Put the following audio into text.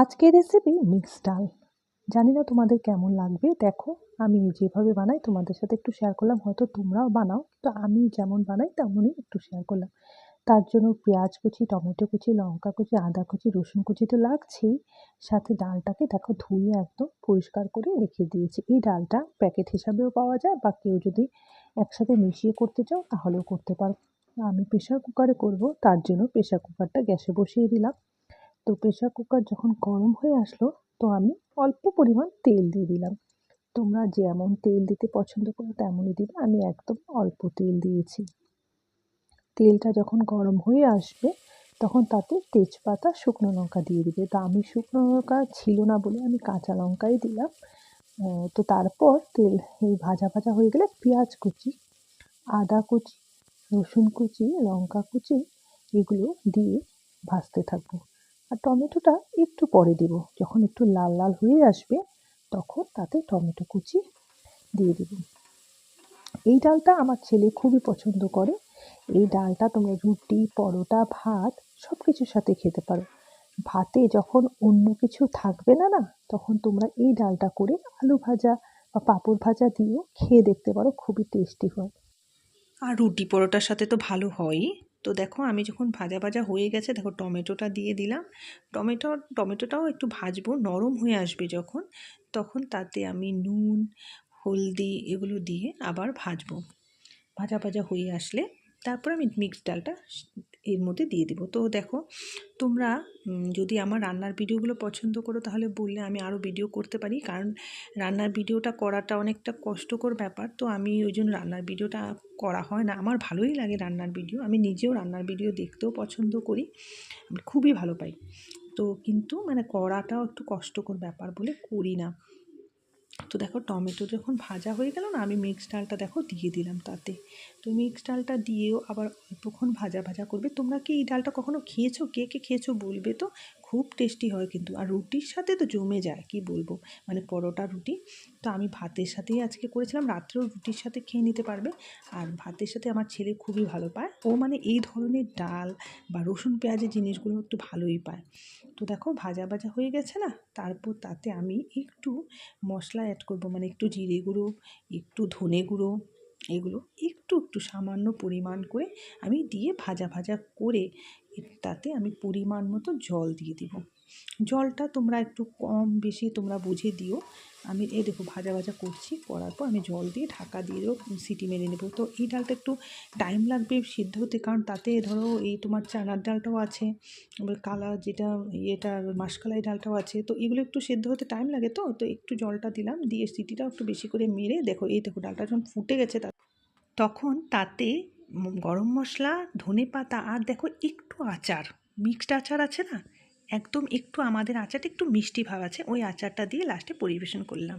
আজকের recipe mixed ডাল। জানি না তোমাদের কেমন লাগবে। দেখো আমি যেভাবে বানাই তোমাদের সাথে একটু শেয়ার করলাম, হয়তো তোমরাও বানাও, তো আমি যেমন বানাই তেমনই একটু শেয়ার করলাম। তার জন্য পেঁয়াজ কুচি, টমেটো কুচি, লঙ্কা কুচি, আদা কুচি, রসুন কুচি তো লাগছেই। সাথে ডালটাকে দেখো ধুয়ে একদম পরিষ্কার করে রেখে দিয়েছি। এই ডালটা প্যাকেট হিসাবেও পাওয়া যায়, বা কেউ যদি একসাথে মিশিয়ে করতে চাও তাহলেও করতে পারো। আমি প্রেশার কুকারে করব, তার জন্য প্রেশার কুকারটা গ্যাসে বসিয়ে দিলাম। তো প্রেশার কুকার যখন গরম হয়ে আসলো, তো আমি অল্প পরিমাণ তেল দিয়ে দিলাম। তোমরা যেমন তেল দিতে পছন্দ করো তেমনই দিবে, আমি একদম অল্প তেল দিয়েছি। তেলটা যখন গরম হয়ে আসবে তখন তাতে তেজপাতা, শুকনো লঙ্কা দিয়ে দিবে। তো আমি শুকনো লঙ্কা ছিল না বলে আমি কাঁচা লঙ্কাই দিলাম। তো তারপর তেল এই ভাজা ভাজা হয়ে গেলে পেঁয়াজ কুচি, আদা কুচি, রসুন কুচি, লঙ্কা কুচি এগুলো দিয়ে ভাজতে থাকবো। আর টমেটোটা একটু পরে দেব, যখন একটু লাল লাল হয়ে আসবে তখন তাতে টমেটো কুচি দিয়ে দেব। এই ডালটা আমার ছেলে খুবই পছন্দ করে। এই ডালটা তোমরা রুটি, পরোটা, ভাত সব কিছুর সাথে খেতে পারো। ভাতে যখন অন্য কিছু থাকবে না না, তখন তোমরা এই ডালটা করে আলু ভাজা বা পাঁপড় ভাজা দিয়েও খেয়ে দেখতে পারো, খুবই টেস্টি হয়। আর রুটি পরোটার সাথে তো ভালো হয়ই। তো দেখো আমি যখন ভাজা ভাজা হয়ে গেছে, দেখো টমেটোটা দিয়ে দিলাম। টমেটোটাও একটু ভাজবো, নরম হয়ে আসবে যখন, তখন তাতে আমি নুন, হলদি এগুলো দিয়ে আবার ভাজবো। ভাজা ভাজা হয়ে আসলে তারপর আমি মিক্সড ডালটা এর মধ্যে দিয়ে দেবো। তো দেখো তোমরা যদি আমার রান্নার ভিডিওগুলো পছন্দ করো তাহলে বললে আমি আরও ভিডিও করতে পারি, কারণ রান্নার ভিডিওটা করাটা অনেকটা কষ্টকর ব্যাপার। তো আমি ওই জন্য রান্নার ভিডিওটা করা হয় না। আমার ভালোই লাগে রান্নার ভিডিও, আমি নিজেও রান্নার ভিডিও দেখতেও পছন্দ করি, আমি খুবই ভালো পাই। তো কিন্তু মানে করাটাও একটু কষ্টকর ব্যাপার বলে করি না। তো দেখো টমেটো যখন ভাজা হয়ে গেল না, আমি মিক্সড ডালটা দেখো দিয়ে দিলাম তাতে। তো মিক্সড ডালটা দিয়েও আবার অল্পক্ষণ ভাজা ভাজা করবে। তোমরা কি এই ডালটা কখনো খেয়েছো? কে কে খেয়েছো বলবে তো। খুব টেস্টি হয় কিন্তু, আর রুটির সাথে তো জমে যায়, কি বলবো, মানে পরোটা রুটি। তো আমি ভাতের সাথেই আজকে করেছিলাম, রাত্রেও রুটির সাথে খেয়ে নিতে পারবে। আর ভাতের সাথে আমার ছেলে খুবই ভালো পায়, ও মানে এই ধরনের ডাল বা রসুন পেঁয়াজের জিনিসগুলো একটু ভালোই পায়। তো দেখো ভাজা ভাজা হয়ে গেছে না, তারপর তাতে আমি একটু মশলা অ্যাড করবো, মানে একটু জিরে গুঁড়ো, একটু ধনে গুঁড়ো, এগুলো একটু একটু সামান্য পরিমাণ করে আমি দিয়ে ভাজা ভাজা করে তাতে আমি পরিমাণ মতো জল দিয়ে দিব। জলটা তোমরা একটু কম বেশি তোমরা বুঝে দিও। আমি এই দেখো ভাজা ভাজা করছি, করার পর আমি জল দিয়ে ঢাকা দিয়েও সিটি মেরে নেব। তো এই ডালটা একটু টাইম লাগবে সিদ্ধ হতে, কারণ তাতে ধরো এই তোমার চানার ডালটাও আছে, কালা যেটা ইয়েটা মাসকলাই ডালটাও আছে, তো এগুলো একটু সেদ্ধ হতে টাইম লাগে। তো তো একটু জলটা দিলাম, দিয়ে সিটিটাও একটু বেশি করে মেরে দেখো, এই দেখো ডালটা যখন ফুটে গেছে তখন তাতে গরম মশলা, ধনে পাতা, আর দেখো একটু আচার, মিক্সড আচার আছে না, একদম একটু আমাদের আচারটা একটু মিষ্টি ভাব আছে, ওই আচারটা দিয়ে লাস্টে পরিবেশন করলাম।